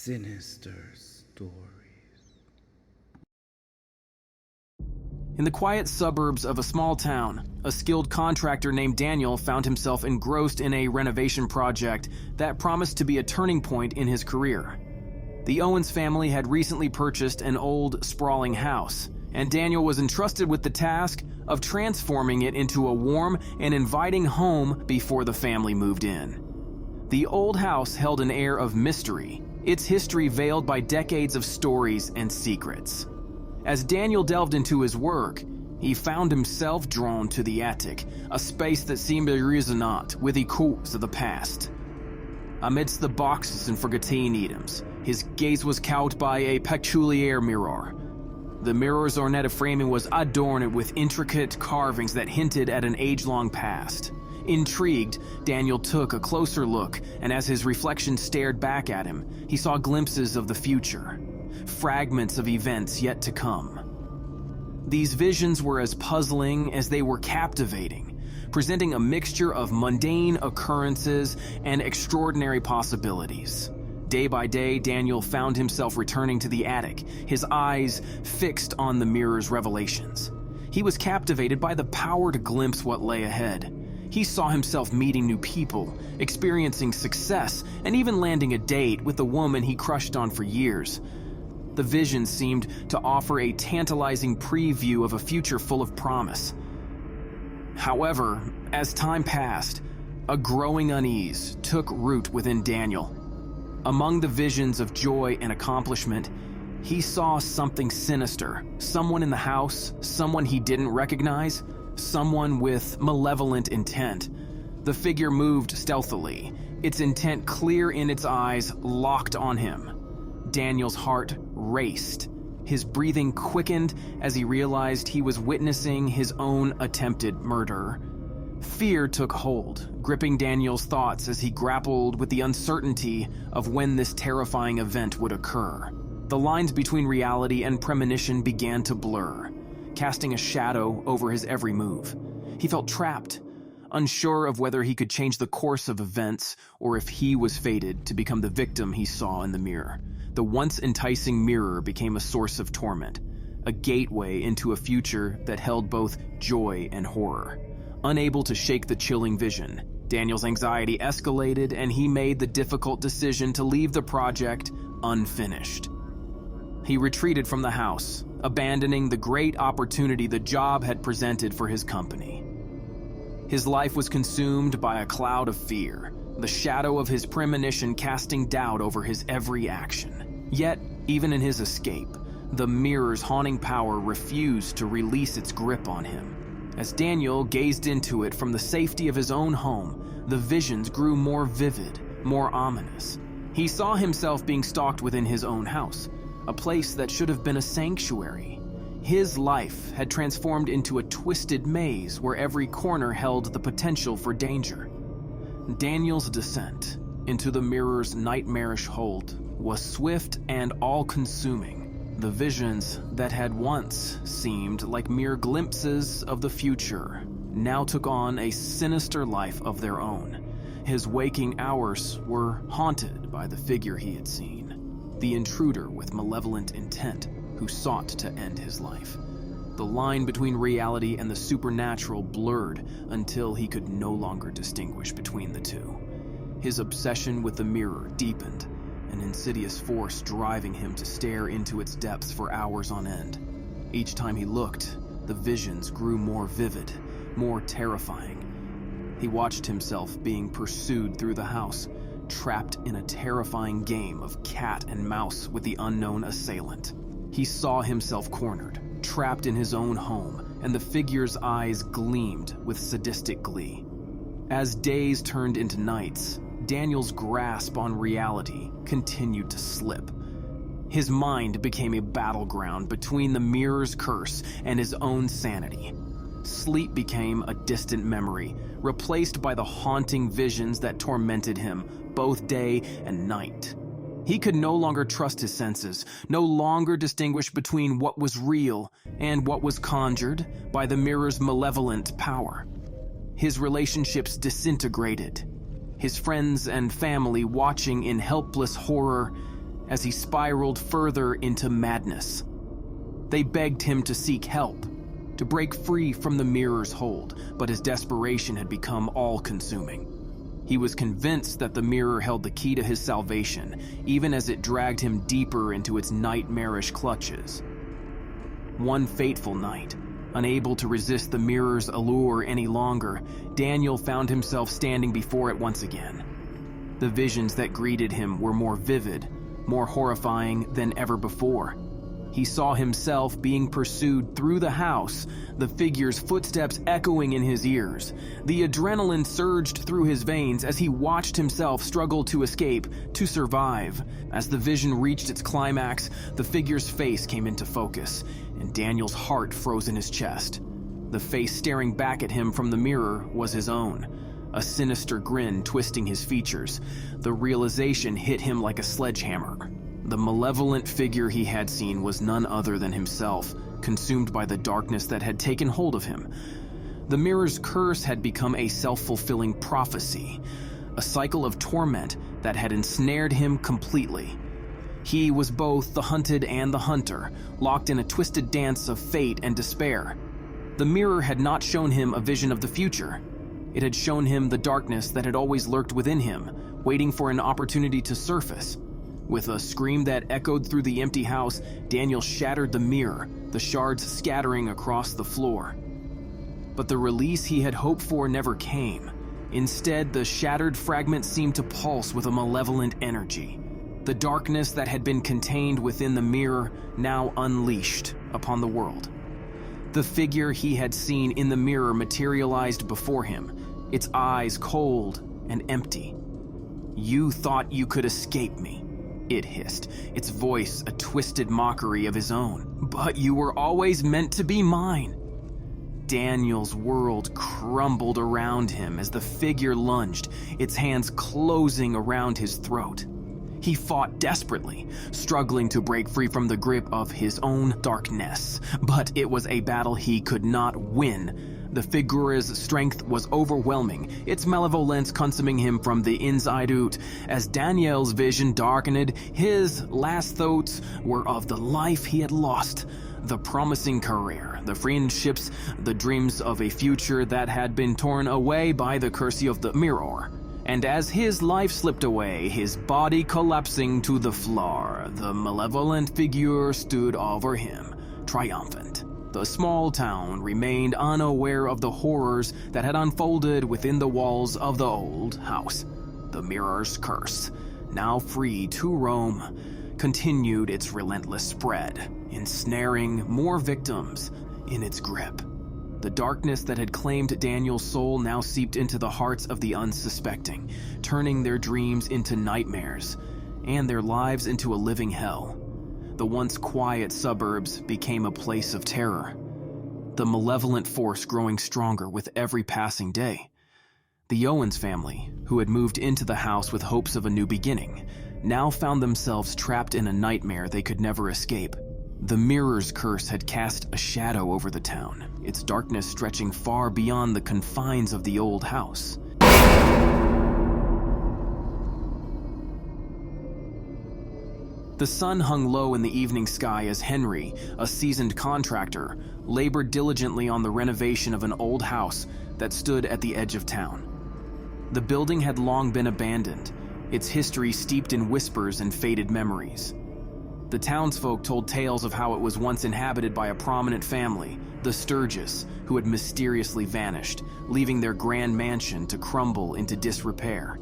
Sinister Stories. In the quiet suburbs of a small town, a skilled contractor named Daniel found himself engrossed in a renovation project that promised to be a turning point in his career. The Owens family had recently purchased an old, sprawling house, and Daniel was entrusted with the task of transforming it into a warm and inviting home before the family moved in. The old house held an air of mystery, its history veiled by decades of stories and secrets. As Daniel delved into his work, he found himself drawn to the attic, a space that seemed resonant with echoes of the past. Amidst the boxes and forgotten items, his gaze was caught by a peculiar mirror. The mirror's ornate framing was adorned with intricate carvings that hinted at an age-long past. Intrigued, Daniel took a closer look, and as his reflection stared back at him, he saw glimpses of the future, fragments of events yet to come. These visions were as puzzling as they were captivating, presenting a mixture of mundane occurrences and extraordinary possibilities. Day by day, Daniel found himself returning to the attic, his eyes fixed on the mirror's revelations. He was captivated by the power to glimpse what lay ahead. He saw himself meeting new people, experiencing success, and even landing a date with the woman he crushed on for years. The vision seemed to offer a tantalizing preview of a future full of promise. However, as time passed, a growing unease took root within Daniel. Among the visions of joy and accomplishment, he saw something sinister, someone in the house, someone he didn't recognize, someone with malevolent intent. The figure moved stealthily, its intent clear in its eyes, locked on him. Daniel's heart raced. His breathing quickened as he realized he was witnessing his own attempted murder. Fear took hold, gripping Daniel's thoughts as he grappled with the uncertainty of when this terrifying event would occur. The lines between reality and premonition began to blur, casting a shadow over his every move. He felt trapped, unsure of whether he could change the course of events or if he was fated to become the victim he saw in the mirror. The once enticing mirror became a source of torment, a gateway into a future that held both joy and horror. Unable to shake the chilling vision, Daniel's anxiety escalated and he made the difficult decision to leave the project unfinished. He retreated from the house, abandoning the great opportunity the job had presented for his company. His life was consumed by a cloud of fear, the shadow of his premonition casting doubt over his every action. Yet, even in his escape, the mirror's haunting power refused to release its grip on him. As Daniel gazed into it from the safety of his own home, the visions grew more vivid, more ominous. He saw himself being stalked within his own house, a place that should have been a sanctuary. His life had transformed into a twisted maze where every corner held the potential for danger. Daniel's descent into the mirror's nightmarish hold was swift and all-consuming. The visions that had once seemed like mere glimpses of the future now took on a sinister life of their own. His waking hours were haunted by the figure he had seen, the intruder with malevolent intent who sought to end his life. The line between reality and the supernatural blurred until he could no longer distinguish between the two. His obsession with the mirror deepened, an insidious force driving him to stare into its depths for hours on end. Each time he looked, the visions grew more vivid, more terrifying. He watched himself being pursued through the house, trapped in a terrifying game of cat and mouse with the unknown assailant. He saw himself cornered, trapped in his own home, and the figure's eyes gleamed with sadistic glee. As days turned into nights, Daniel's grasp on reality continued to slip. His mind became a battleground between the mirror's curse and his own sanity. Sleep became a distant memory, replaced by the haunting visions that tormented him both day and night. He could no longer trust his senses, no longer distinguish between what was real and what was conjured by the mirror's malevolent power. His relationships disintegrated, his friends and family watching in helpless horror as he spiraled further into madness. They begged him to seek help, to break free from the mirror's hold, but his desperation had become all-consuming. He was convinced that the mirror held the key to his salvation, even as it dragged him deeper into its nightmarish clutches. One fateful night, unable to resist the mirror's allure any longer, Daniel found himself standing before it once again. The visions that greeted him were more vivid, more horrifying than ever before. He saw himself being pursued through the house, the figure's footsteps echoing in his ears. The adrenaline surged through his veins as he watched himself struggle to escape, to survive. As the vision reached its climax, the figure's face came into focus, and Daniel's heart froze in his chest. The face staring back at him from the mirror was his own, a sinister grin twisting his features. The realization hit him like a sledgehammer. The malevolent figure he had seen was none other than himself, consumed by the darkness that had taken hold of him. The mirror's curse had become a self-fulfilling prophecy, a cycle of torment that had ensnared him completely. He was both the hunted and the hunter, locked in a twisted dance of fate and despair. The mirror had not shown him a vision of the future. It had shown him the darkness that had always lurked within him, waiting for an opportunity to surface. With a scream that echoed through the empty house, Daniel shattered the mirror, the shards scattering across the floor. But the release he had hoped for never came. Instead, the shattered fragment seemed to pulse with a malevolent energy. The darkness that had been contained within the mirror now unleashed upon the world. The figure he had seen in the mirror materialized before him, its eyes cold and empty. "You thought you could escape me," it hissed, its voice a twisted mockery of his own. "But you were always meant to be mine." Daniel's world crumbled around him as the figure lunged, its hands closing around his throat. He fought desperately, struggling to break free from the grip of his own darkness. But it was a battle he could not win. The figure's strength was overwhelming, its malevolence consuming him from the inside out. As Daniel's vision darkened, his last thoughts were of the life he had lost, the promising career, the friendships, the dreams of a future that had been torn away by the curse of the mirror. And as his life slipped away, his body collapsing to the floor, the malevolent figure stood over him, triumphant. The small town remained unaware of the horrors that had unfolded within the walls of the old house. The mirror's curse, now free to roam, continued its relentless spread, ensnaring more victims in its grip. The darkness that had claimed Daniel's soul now seeped into the hearts of the unsuspecting, turning their dreams into nightmares, and their lives into a living hell. The once quiet suburbs became a place of terror, the malevolent force growing stronger with every passing day. The Owens family, who had moved into the house with hopes of a new beginning, now found themselves trapped in a nightmare they could never escape. The mirror's curse had cast a shadow over the town, its darkness stretching far beyond the confines of the old house. The sun hung low in the evening sky as Henry, a seasoned contractor, labored diligently on the renovation of an old house that stood at the edge of town. The building had long been abandoned, its history steeped in whispers and faded memories. The townsfolk told tales of how it was once inhabited by a prominent family, the Sturgis, who had mysteriously vanished, leaving their grand mansion to crumble into disrepair.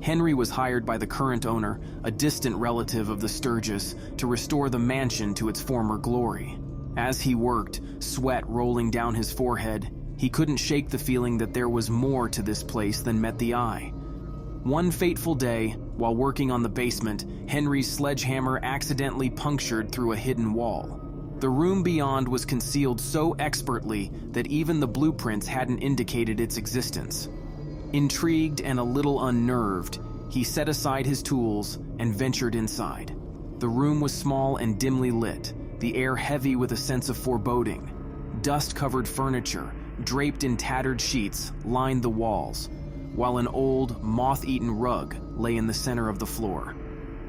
Henry was hired by the current owner, a distant relative of the Sturgis, to restore the mansion to its former glory. As he worked, sweat rolling down his forehead, he couldn't shake the feeling that there was more to this place than met the eye. One fateful day, while working on the basement, Henry's sledgehammer accidentally punctured through a hidden wall. The room beyond was concealed so expertly that even the blueprints hadn't indicated its existence. Intrigued and a little unnerved, he set aside his tools and ventured inside. The room was small and dimly lit, the air heavy with a sense of foreboding. Dust-covered furniture, draped in tattered sheets, lined the walls, while an old, moth-eaten rug lay in the center of the floor.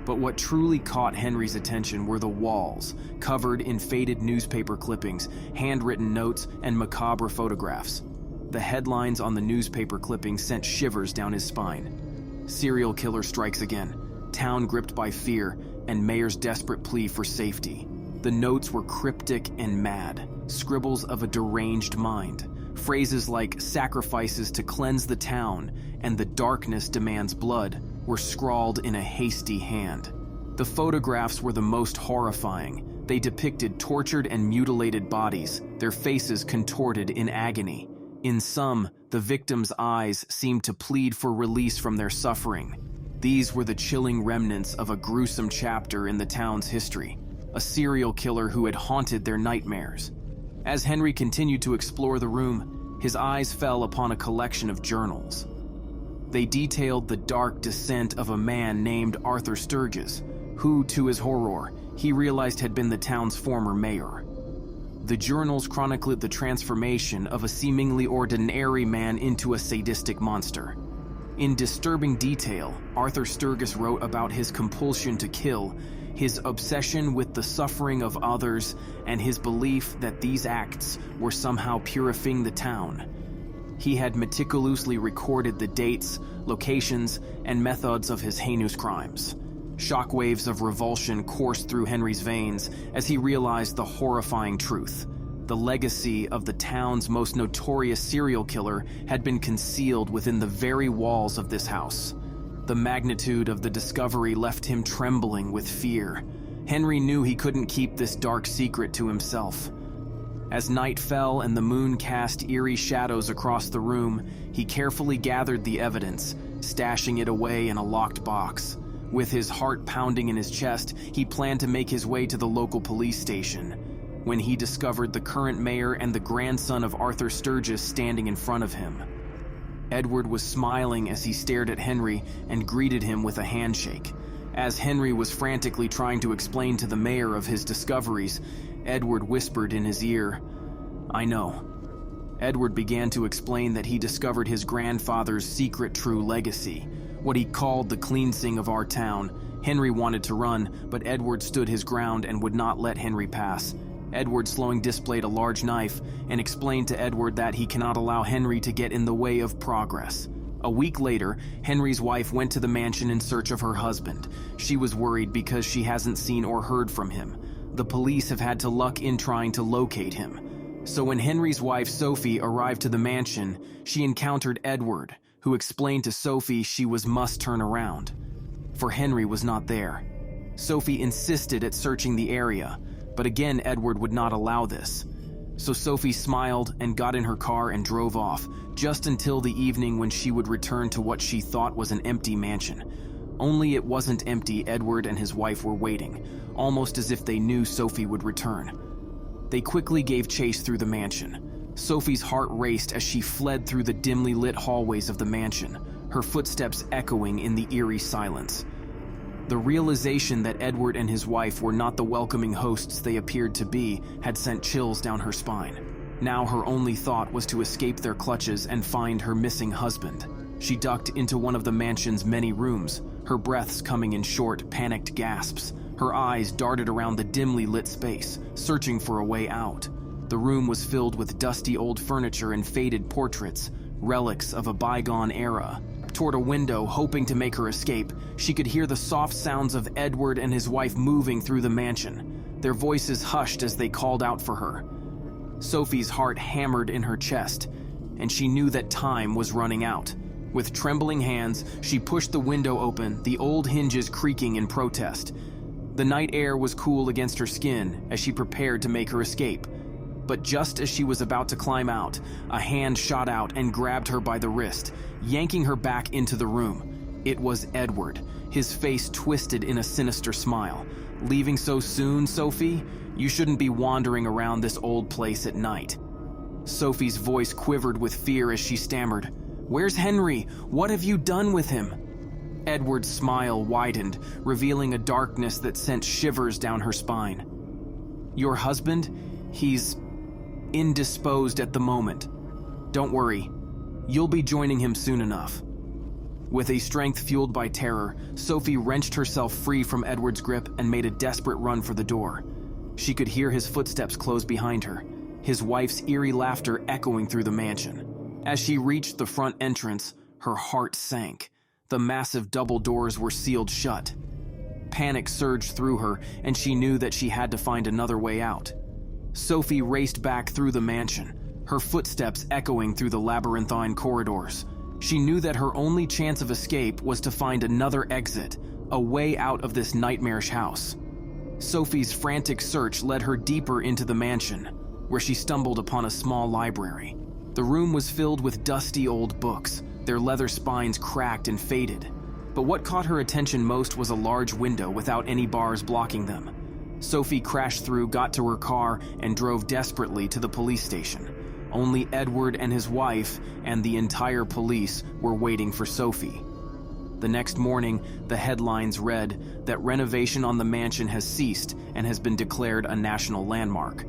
But what truly caught Henry's attention were the walls, covered in faded newspaper clippings, handwritten notes, and macabre photographs. The headlines on the newspaper clippings sent shivers down his spine. Serial killer strikes again, town gripped by fear, and mayor's desperate plea for safety. The notes were cryptic and mad, scribbles of a deranged mind. Phrases like "sacrifices to cleanse the town" and "the darkness demands blood" were scrawled in a hasty hand. The photographs were the most horrifying. They depicted tortured and mutilated bodies, their faces contorted in agony. In some, the victims' eyes seemed to plead for release from their suffering. These were the chilling remnants of a gruesome chapter in the town's history, a serial killer who had haunted their nightmares. As Henry continued to explore the room, his eyes fell upon a collection of journals. They detailed the dark descent of a man named Arthur Sturgis, who, to his horror, he realized had been the town's former mayor. The journals chronicled the transformation of a seemingly ordinary man into a sadistic monster. In disturbing detail, Arthur Sturgis wrote about his compulsion to kill, his obsession with the suffering of others, and his belief that these acts were somehow purifying the town. He had meticulously recorded the dates, locations, and methods of his heinous crimes. Shockwaves of revulsion coursed through Henry's veins as he realized the horrifying truth. The legacy of the town's most notorious serial killer had been concealed within the very walls of this house. The magnitude of the discovery left him trembling with fear. Henry knew he couldn't keep this dark secret to himself. As night fell and the moon cast eerie shadows across the room, he carefully gathered the evidence, stashing it away in a locked box. With his heart pounding in his chest, he planned to make his way to the local police station, when he discovered the current mayor and the grandson of Arthur Sturgis standing in front of him. Edward was smiling as he stared at Henry and greeted him with a handshake. As Henry was frantically trying to explain to the mayor of his discoveries, Edward whispered in his ear, "I know." Edward began to explain that he discovered his grandfather's secret true legacy, what he called the cleansing of our town. Henry wanted to run, but Edward stood his ground and would not let Henry pass. Edward slowing displayed a large knife and explained to Edward that he cannot allow Henry to get in the way of progress. A week later, Henry's wife went to the mansion in search of her husband. She was worried because she hasn't seen or heard from him. The police have had to luck in trying to locate him. So when Henry's wife Sofie arrived to the mansion, she encountered Edward, who explained to Sofie she must turn around, for Henry was not there. Sofie insisted at searching the area, but again Edward would not allow this. So Sofie smiled and got in her car and drove off, just until the evening when she would return to what she thought was an empty mansion. Only it wasn't empty. Edward and his wife were waiting, almost as if they knew Sofie would return. They quickly gave chase through the mansion. Sofie's heart raced as she fled through the dimly lit hallways of the mansion, her footsteps echoing in the eerie silence. The realization that Edward and his wife were not the welcoming hosts they appeared to be had sent chills down her spine. Now her only thought was to escape their clutches and find her missing husband. She ducked into one of the mansion's many rooms, her breaths coming in short, panicked gasps. Her eyes darted around the dimly lit space, searching for a way out. The room was filled with dusty old furniture and faded portraits, relics of a bygone era. Toward a window, hoping to make her escape, she could hear the soft sounds of Edward and his wife moving through the mansion. Their voices hushed as they called out for her. Sofie's heart hammered in her chest, and she knew that time was running out. With trembling hands, she pushed the window open, the old hinges creaking in protest. The night air was cool against her skin as she prepared to make her escape. But just as she was about to climb out, a hand shot out and grabbed her by the wrist, yanking her back into the room. It was Edward, his face twisted in a sinister smile. "Leaving so soon, Sofie? You shouldn't be wandering around this old place at night." Sofie's voice quivered with fear as she stammered, "Where's Henry? What have you done with him?" Edward's smile widened, revealing a darkness that sent shivers down her spine. "Your husband? He's indisposed at the moment. Don't worry, you'll be joining him soon enough." With a strength fueled by terror, Sofie wrenched herself free from Edward's grip and made a desperate run for the door. She could hear his footsteps close behind her, his wife's eerie laughter echoing through the mansion. As she reached the front entrance, her heart sank. The massive double doors were sealed shut. Panic surged through her, and she knew that she had to find another way out. Sofie raced back through the mansion, her footsteps echoing through the labyrinthine corridors. She knew that her only chance of escape was to find another exit, a way out of this nightmarish house. Sofie's frantic search led her deeper into the mansion, where she stumbled upon a small library. The room was filled with dusty old books, their leather spines cracked and faded. But what caught her attention most was a large window without any bars blocking them. Sofie crashed through, got to her car, and drove desperately to the police station. Only Edward and his wife and the entire police were waiting for Sofie. The next morning, the headlines read that renovation on the mansion has ceased and has been declared a national landmark.